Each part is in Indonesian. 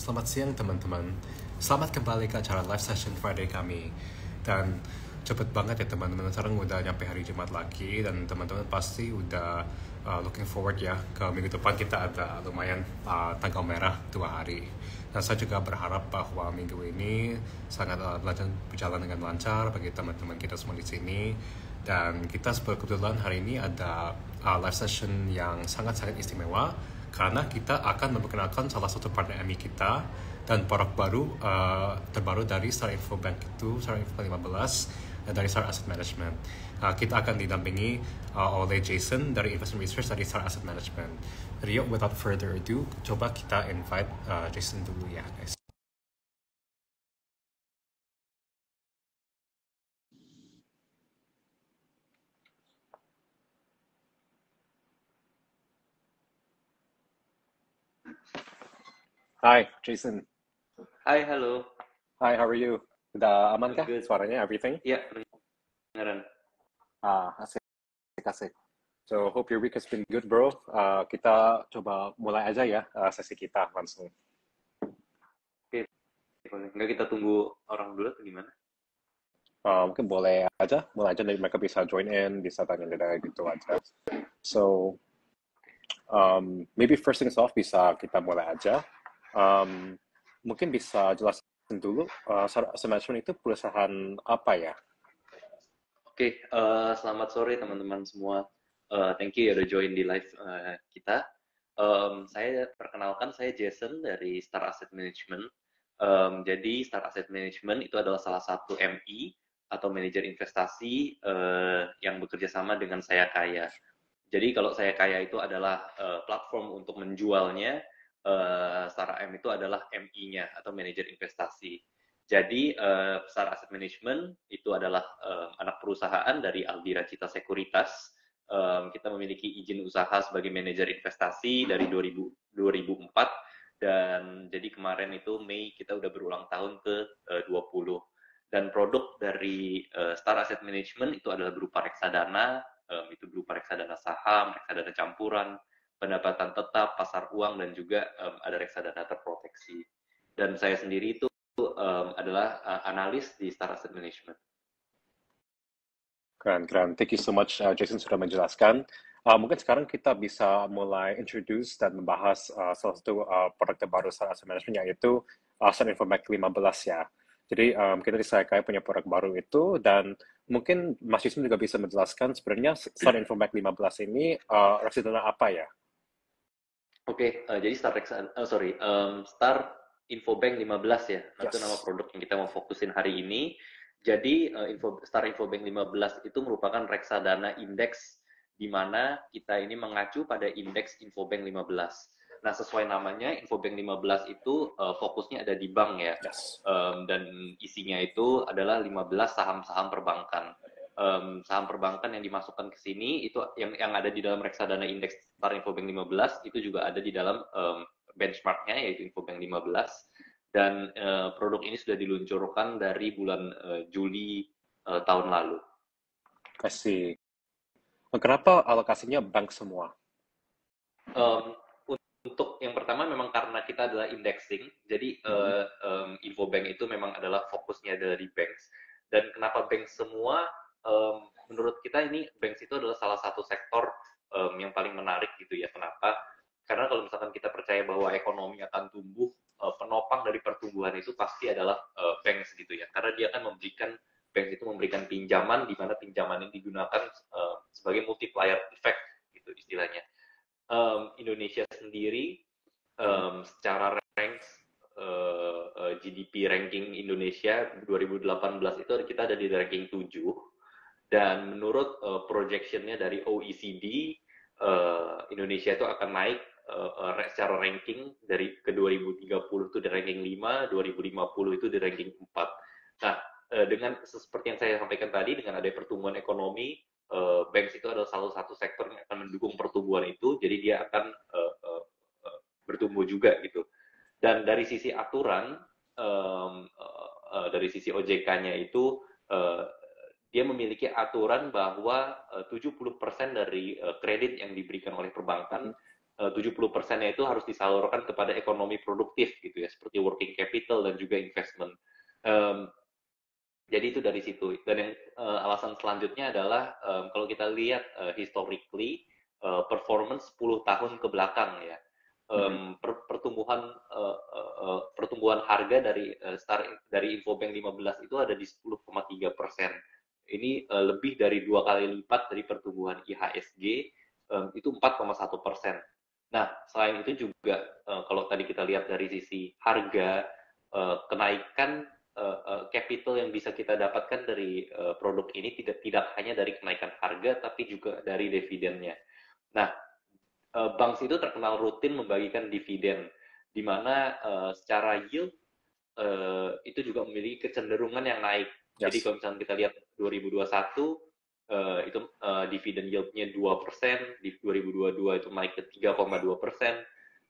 Selamat siang teman-teman. Selamat kembali ke acara live session Friday kami. Dan cepet banget ya teman-teman. Sekarang udah nyampe hari Jumat lagi dan teman-teman pasti udah looking forward ya ke minggu depan kita ada lumayan tanggal merah 2 hari. Dan saya juga berharap bahwa minggu ini sangat berjalan dengan lancar bagi teman-teman kita semua di sini. Dan kita kebetulan hari ini ada live session yang sangat-sangat istimewa karena kita akan memperkenalkan salah satu partner MI kita dan produk baru terbaru dari Star Info Bank itu, Star Info 15 dan dari Star Asset Management. Kita akan didampingi oleh Jason dari Investment Research dari Star Asset Management. Rio, without further ado, coba kita invite Jason dulu ya guys. Hi, Jason. Hai, halo. Hi, how are you? Udah aman kah Good. suaranya, everything? Iya, kedengaran. Asik. So, hope your week has been good, bro. Kita coba mulai aja ya sesi kita langsung. Oke, boleh. Nggak kita tunggu orang dulu atau gimana? Mungkin boleh aja, mulai aja dari mereka bisa join in, bisa tanya-tanya gitu aja. So, maybe first things off bisa kita mulai aja. Mungkin bisa jelasin dulu, Star Asset Management itu perusahaan apa ya? Oke, selamat sore teman-teman semua. Thank you ya udah join di live kita. Saya perkenalkan, saya Jason dari Star Asset Management. Jadi Star Asset Management itu adalah salah satu MI atau manajer investasi yang bekerja sama dengan Saya Kaya. Jadi kalau Saya Kaya itu adalah platform untuk menjualnya, Star AM itu adalah MI-nya atau manajer investasi. Jadi Star Asset Management itu adalah anak perusahaan dari Aldira Cita Sekuritas. Kita memiliki izin usaha sebagai manajer investasi dari 2004 dan jadi kemarin itu Mei kita udah berulang tahun ke 20. Dan produk dari Star Asset Management itu adalah berupa reksadana, itu berupa reksadana saham, reksadana campuran, pendapatan tetap, pasar uang, dan juga ada reksadana terproteksi. Dan saya sendiri itu adalah analis di Star Asset Management. Keren. Thank you so much, Jason sudah menjelaskan. Mungkin sekarang kita bisa mulai introduce dan membahas salah satu produk terbaru Star Asset Management, yaitu Star Info Bank 15 ya. Jadi kita di Saya Kaya punya produk baru itu, dan mungkin Mas Jason juga bisa menjelaskan sebenarnya Star Info Bank 15 ini reksadana apa ya? Oke, jadi Star Info Bank 15 ya. Nah, itu nama produk yang kita mau fokusin hari ini. Jadi Star Info Bank 15 itu merupakan reksadana indeks di mana kita ini mengacu pada indeks Infobank 15. Nah, sesuai namanya, Infobank 15 itu fokusnya ada di bank ya. Dan isinya itu adalah 15 saham-saham perbankan. Saham perbankan yang dimasukkan ke sini itu yang ada di dalam reksadana indeks Star Infobank 15 itu juga ada di dalam benchmarknya yaitu Infobank 15. Dan produk ini sudah diluncurkan dari bulan Juli tahun lalu. Kasih. Kenapa alokasinya bank semua? Untuk yang pertama memang karena kita adalah indexing, jadi Infobank itu memang adalah fokusnya dari banks. Dan kenapa bank semua? Menurut kita ini banks itu adalah salah satu sektor yang paling menarik gitu ya. Kenapa? Karena kalau misalkan kita percaya bahwa ekonomi akan tumbuh, penopang dari pertumbuhan itu pasti adalah banks gitu ya. Karena dia akan banks itu memberikan pinjaman di mana pinjaman ini digunakan sebagai multiplier effect gitu istilahnya. Indonesia sendiri secara ranks GDP ranking Indonesia 2018 itu kita ada di ranking 7 dan menurut projectionnya dari OECD Indonesia itu akan naik secara ranking dari ke 2030 itu di ranking 5, 2050 itu di ranking 4. Nah, dengan seperti yang saya sampaikan tadi, dengan adanya pertumbuhan ekonomi, banks itu adalah salah satu sektor yang akan mendukung pertumbuhan itu, jadi dia akan bertumbuh juga gitu. Dan dari sisi aturan, dari sisi OJK-nya itu, dia memiliki aturan bahwa 70% dari kredit yang diberikan oleh perbankan 70%-nya itu harus disalurkan kepada ekonomi produktif gitu ya, seperti working capital dan juga investment. Um, jadi itu dari situ. Dan yang alasan selanjutnya adalah kalau kita lihat historically performance 10 tahun ke belakang ya. Pertumbuhan harga dari Infobank 15 itu ada di 10,3%. Ini lebih dari 2 kali lipat dari pertumbuhan IHSG itu 4,1%. Nah, selain itu juga kalau tadi kita lihat dari sisi harga, kenaikan capital yang bisa kita dapatkan dari produk ini tidak hanya dari kenaikan harga, tapi juga dari dividennya. Nah, bank itu terkenal rutin membagikan dividen, di mana secara yield itu juga memiliki kecenderungan yang naik. Yes. Jadi kalau misalnya kita lihat 2021 itu dividen yield-nya 2%, di 2022 itu naik ke 3,2%,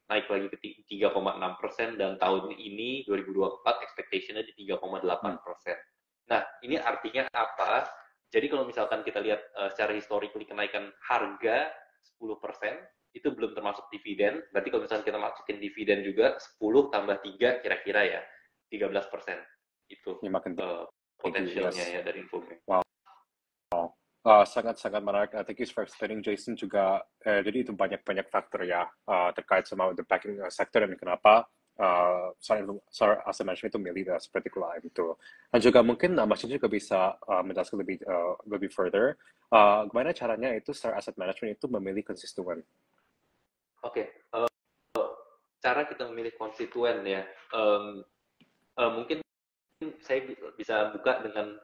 naik lagi ke 3,6%, dan tahun ini 2024 expectation-nya di 3,8%. Nah, ini artinya apa? Jadi kalau misalkan kita lihat secara historically kenaikan harga 10%, itu belum termasuk dividen. Berarti kalau misalnya kita masukin dividen juga 10 tambah 3 kira-kira ya 13%. Itu potensialnya ya dari Infobank. Wow. Sangat-sangat menarik. Thank you for explaining, Jason. Juga jadi itu banyak faktor ya terkait sama the banking sector dan kenapa Star Asset Management itu milih seperti Kulaim itu. Dan juga mungkin Mas juga bisa menjelaskan lebih further gimana caranya itu Star Asset Management itu memilih konstituen. Oke. Cara kita memilih konstituen ya, mungkin saya bisa buka dengan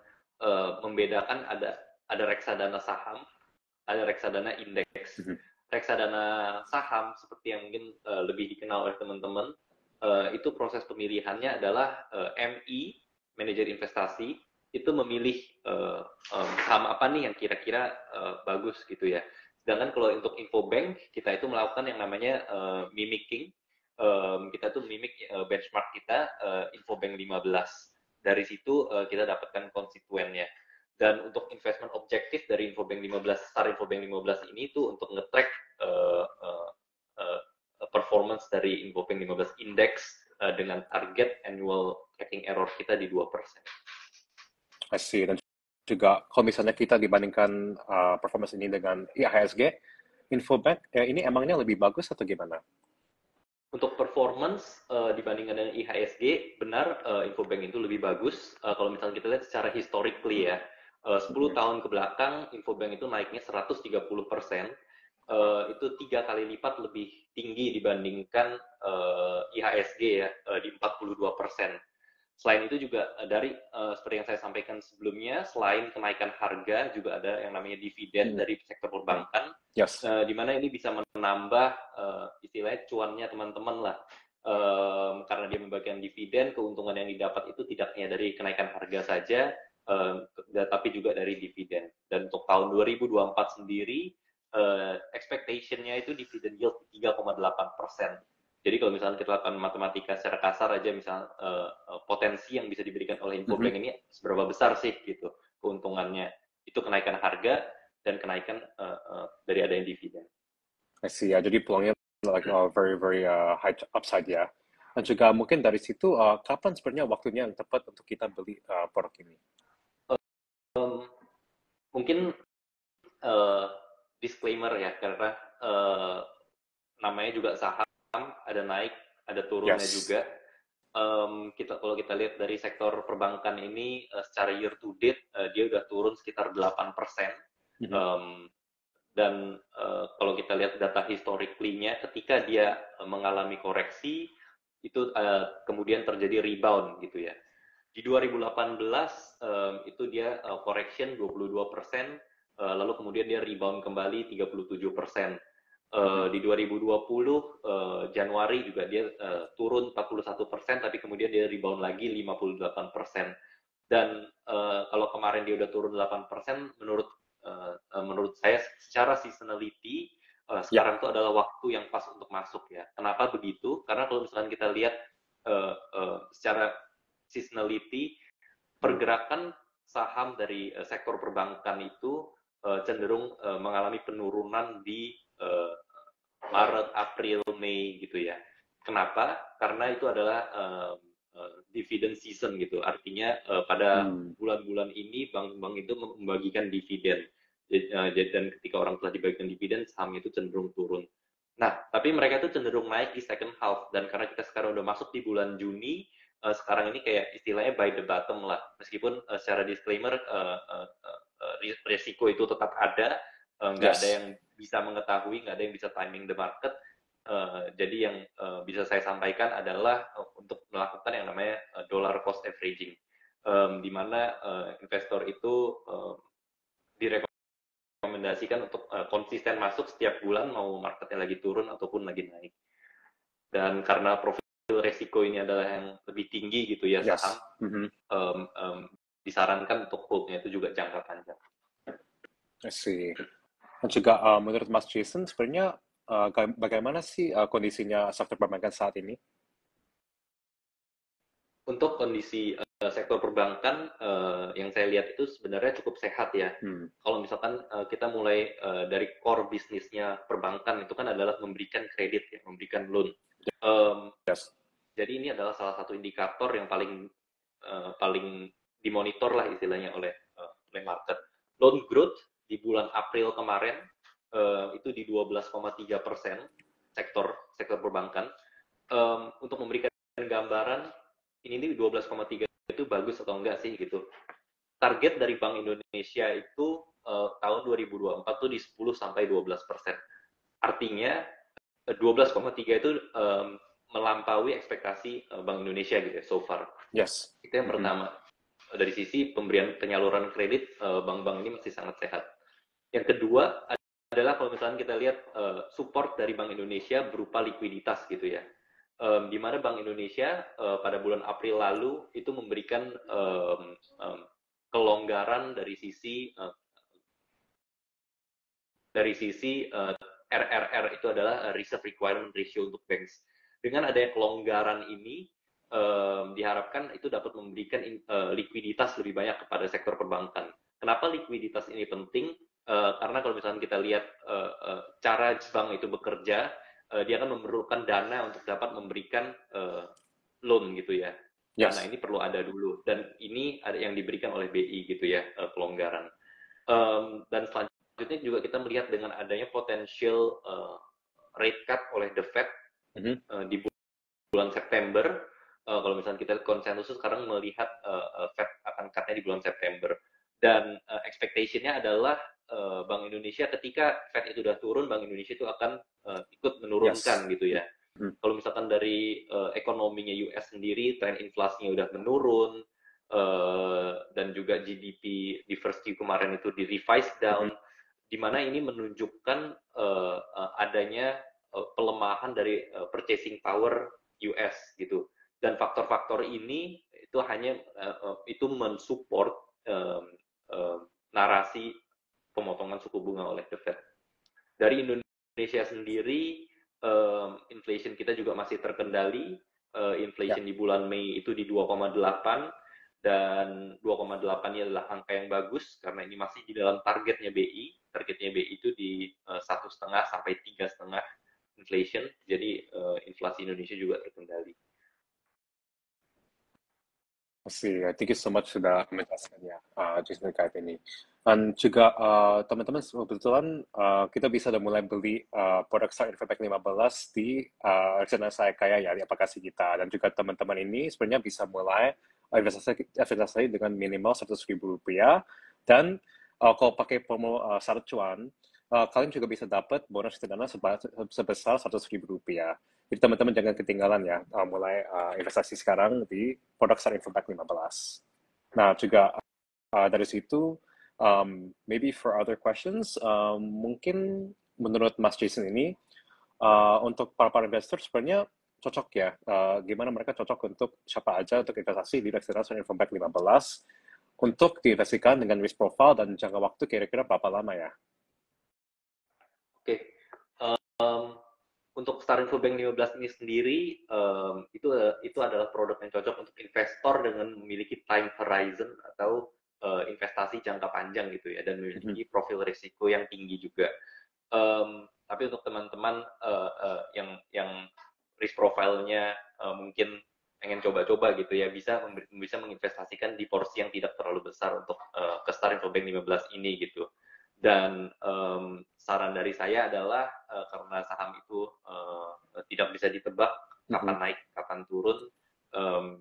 membedakan ada reksadana saham, ada reksadana indeks. Reksadana saham seperti yang mungkin lebih dikenal oleh teman-teman, itu proses pemilihannya adalah MI, manajer investasi, itu memilih saham apa nih yang kira-kira bagus gitu ya. Sedangkan kalau untuk Infobank, kita itu melakukan yang namanya mimicking. Kita tuh mimik benchmark kita Infobank 15. Dari situ kita dapatkan konstituennya. Dan untuk investment objektif dari Infobank 15, Star Infobank 15 ini tuh untuk nge-track performance dari Infobank 15 Index dengan target annual tracking error kita di 2%. I see. Dan juga kalau misalnya kita dibandingkan performance ini dengan IHSG, Infobank ini emangnya lebih bagus atau gimana? Untuk performance dibandingkan dengan IHSG, benar Infobank itu lebih bagus. Kalau misalnya kita lihat secara historically ya, 10 tahun ke belakang Infobank itu naiknya 130%. Itu 3 kali lipat lebih tinggi dibandingkan IHSG ya, di 42%. Selain itu juga dari seperti yang saya sampaikan sebelumnya, selain kenaikan harga juga ada yang namanya dividen dari sektor perbankan, yes. Di mana ini bisa menambah istilahnya cuannya teman-teman lah, karena dia membagikan dividen, keuntungan yang didapat itu tidak hanya dari kenaikan harga saja, tapi juga dari dividen. Dan untuk tahun 2024 sendiri, expectation-nya itu dividen yield 3,8%. Jadi kalau misalnya kita lakukan matematika secara kasar aja, misalnya potensi yang bisa diberikan oleh Infobank ini seberapa besar sih gitu keuntungannya, itu kenaikan harga dan kenaikan dari adanya dividen. I see ya, jadi peluangnya like very very high upside ya. Dan juga mungkin dari situ kapan sebenarnya waktunya yang tepat untuk kita beli produk ini? Mungkin disclaimer ya, karena namanya juga saham, ada naik, ada turunnya juga. Kalau kita lihat dari sektor perbankan ini secara year to date dia udah turun sekitar 8%. Dan kalau kita lihat data historically-nya, ketika dia mengalami koreksi itu kemudian terjadi rebound gitu ya. Di 2018 itu dia correction 22%, lalu kemudian dia rebound kembali 37%. Di 2020 Januari juga dia turun 41%, tapi kemudian dia rebound lagi 58%. Dan kalau kemarin dia udah turun 8%, menurut saya secara seasonality sekarang itu adalah waktu yang pas untuk masuk ya. Kenapa begitu? Karena kalau misalkan kita lihat secara seasonality, pergerakan saham dari sektor perbankan itu cenderung mengalami penurunan di Maret, April, Mei gitu ya. Kenapa? Karena itu adalah dividend season gitu. Artinya pada bulan-bulan ini bank-bank itu membagikan dividen. Dan ketika orang telah dibagikan dividen, sahamnya itu cenderung turun. Nah, tapi mereka itu cenderung naik di second half. Dan karena kita sekarang udah masuk di bulan Juni, sekarang ini kayak istilahnya by the bottom lah. Meskipun secara disclaimer, risiko itu tetap ada, nggak ada yang bisa mengetahui, nggak ada yang bisa timing the market. Jadi yang bisa saya sampaikan adalah untuk melakukan yang namanya dollar cost averaging, di mana investor itu direkomendasikan untuk konsisten masuk setiap bulan, mau marketnya lagi turun ataupun lagi naik. Dan karena profil resiko ini adalah yang lebih tinggi gitu ya saham, disarankan untuk holdnya itu juga jangka panjang. I see. Dan juga menurut Mas Jason, sebenarnya bagaimana sih kondisinya sektor perbankan saat ini? Untuk kondisi sektor perbankan yang saya lihat itu sebenarnya cukup sehat ya. Kalau misalkan kita mulai dari core bisnisnya perbankan itu kan adalah memberikan kredit ya, memberikan loan. Jadi ini adalah salah satu indikator yang paling dimonitor lah istilahnya oleh market. Loan growth di bulan April kemarin itu di 12,3% sektor perbankan. Untuk memberikan gambaran ini 12,3 itu bagus atau enggak sih gitu. Target dari Bank Indonesia itu tahun 2024 tuh di 10 sampai 12%. Artinya 12,3 itu melampaui ekspektasi Bank Indonesia gitu ya so far. Yes. Itu yang pertama. Dari sisi pemberian penyaluran kredit, bank-bank ini masih sangat sehat. Yang kedua adalah kalau misalnya kita lihat support dari Bank Indonesia berupa likuiditas gitu ya. Di mana Bank Indonesia pada bulan April lalu itu memberikan kelonggaran dari sisi RRR, itu adalah Reserve Requirement Ratio untuk banks. Dengan adanya kelonggaran ini diharapkan itu dapat memberikan likuiditas lebih banyak kepada sektor perbankan. Kenapa likuiditas ini penting? Karena kalau misalnya kita lihat cara bank itu bekerja, dia akan memerlukan dana untuk dapat memberikan loan gitu ya. Yes. Dana ini perlu ada dulu, dan ini ada yang diberikan oleh BI gitu ya, kelonggaran. Dan selanjutnya juga kita melihat dengan adanya potensial rate cut oleh the Fed di bulan September. Kalau misalnya kita konsensus sekarang melihat Fed akan cutnya di bulan September, dan expectation-nya adalah Bank Indonesia ketika Fed itu sudah turun, Bank Indonesia itu akan ikut menurunkan gitu ya. Kalau misalkan dari ekonominya US sendiri, tren inflasinya udah menurun, dan juga GDP di first Q kemarin itu di revise down, di mana ini menunjukkan adanya pelemahan dari purchasing power US gitu. Dan faktor-faktor ini itu hanya itu mensupport narasi pemotongan suku bunga oleh The Fed. Dari Indonesia sendiri, inflation kita juga masih terkendali. Inflation di bulan Mei itu di 2,8, dan 2,8 ini adalah angka yang bagus karena ini masih di dalam targetnya BI. Targetnya BI itu di 1,5 sampai 3,5 inflation. Jadi inflasi Indonesia juga terkendali. Thank you so much sudah menjelaskannya, Jason terkait ini. Dan juga teman-teman kebetulan kita bisa udah mulai beli produk Start Infoback 15 di rencana saya kaya ya di aplikasi kita. Dan juga teman-teman ini sebenarnya bisa mulai investasi dengan minimal Rp100.000. Dan kalau pakai promo syarat cuan, kalian juga bisa dapat bonus dana sebesar Rp100.000. Jadi teman-teman jangan ketinggalan ya, mulai investasi sekarang di produk Start Infoback 15. Nah juga dari situ, maybe for other questions, mungkin menurut Mas Jason ini, untuk para investor sebenarnya cocok ya, gimana mereka cocok untuk siapa aja untuk investasi di Start Infoback 15 untuk diinvestasikan dengan risk profile dan jangka waktu kira-kira berapa lama ya? Oke. Untuk Start Infoback 15 ini sendiri, itu adalah produk yang cocok untuk investor dengan memiliki time horizon atau investasi jangka panjang gitu ya, dan memiliki profil risiko yang tinggi juga. Tapi untuk teman-teman pengen coba-coba gitu ya, bisa menginvestasikan di porsi yang tidak terlalu besar untuk ke Star Infobank 15 ini gitu. Dan saran dari saya adalah karena saham itu tidak bisa ditebak kapan naik, kapan turun,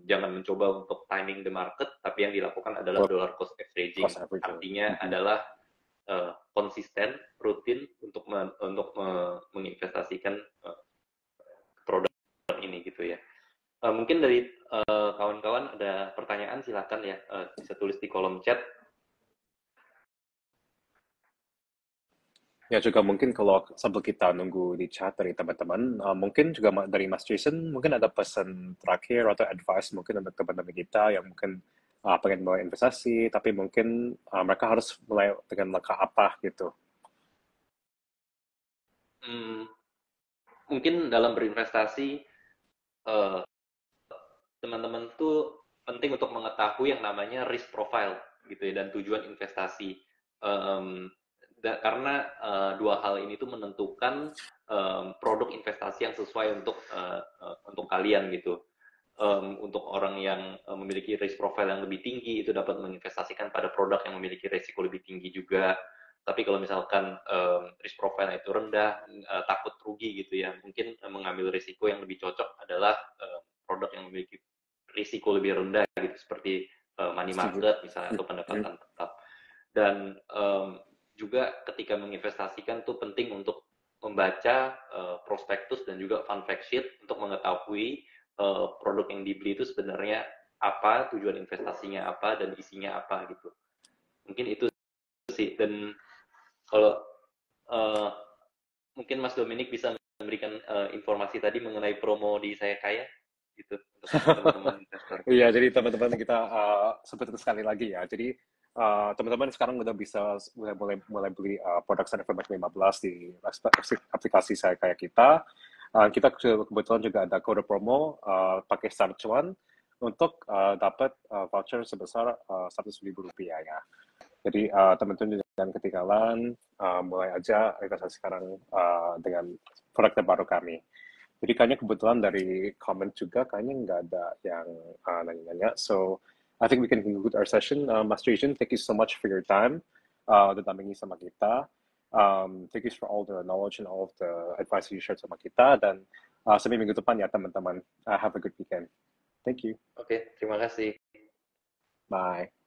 jangan mencoba untuk timing the market, tapi yang dilakukan adalah dollar cost averaging. Artinya adalah konsisten, rutin untuk menginvestasikan produk ini gitu ya. Mungkin dari kawan-kawan ada pertanyaan, silakan ya, bisa tulis di kolom chat. Ya juga mungkin kalau sambil kita nunggu di chat dari teman-teman, mungkin juga dari Mas Jason, mungkin ada pesan terakhir atau advice mungkin untuk teman-teman kita yang mungkin pengen mulai investasi, tapi mungkin mereka harus mulai dengan langkah apa gitu. Mungkin dalam berinvestasi, teman-teman tuh penting untuk mengetahui yang namanya risk profile gitu ya, dan tujuan investasi. Karena dua hal ini tuh menentukan produk investasi yang sesuai untuk kalian gitu. Untuk orang yang memiliki risk profile yang lebih tinggi itu dapat menginvestasikan pada produk yang memiliki risiko lebih tinggi juga. Tapi kalau misalkan risk profile itu rendah, takut rugi gitu ya, mungkin mengambil risiko yang lebih cocok adalah produk yang memiliki risiko lebih rendah gitu, seperti money market misalnya atau pendapatan tetap. Dan juga ketika menginvestasikan tuh penting untuk membaca prospektus dan juga fund fact sheet untuk mengetahui produk yang dibeli itu sebenarnya apa, tujuan investasinya apa, dan isinya apa gitu. Mungkin itu sih. Dan kalau mungkin Mas Dominic bisa memberikan informasi tadi mengenai promo di Saya Kaya gitu untuk teman-teman investor. Iya, jadi teman-teman kita seperti sekali lagi ya. Jadi teman-teman sekarang udah bisa mulai beli produk Star Infobank 15 di aplikasi Saya Kaya kita. Kita kebetulan juga ada kode promo pakai Star Cuan untuk dapat voucher sebesar 100.000 rupiah ya. Jadi teman-teman jangan ketinggalan, mulai aja investasi sekarang dengan produk terbaru kami. Jadi kayaknya kebetulan dari comment juga kayaknya nggak ada yang nanya-nanya. So I think we can conclude our session. Mas Jason, thank you so much for your time. Udah dampingi sama kita. Thank you for all the knowledge and all of the advice you shared sama kita. Dan sampai minggu depan ya teman-teman. Have a good weekend. Thank you. Oke, terima kasih. Bye.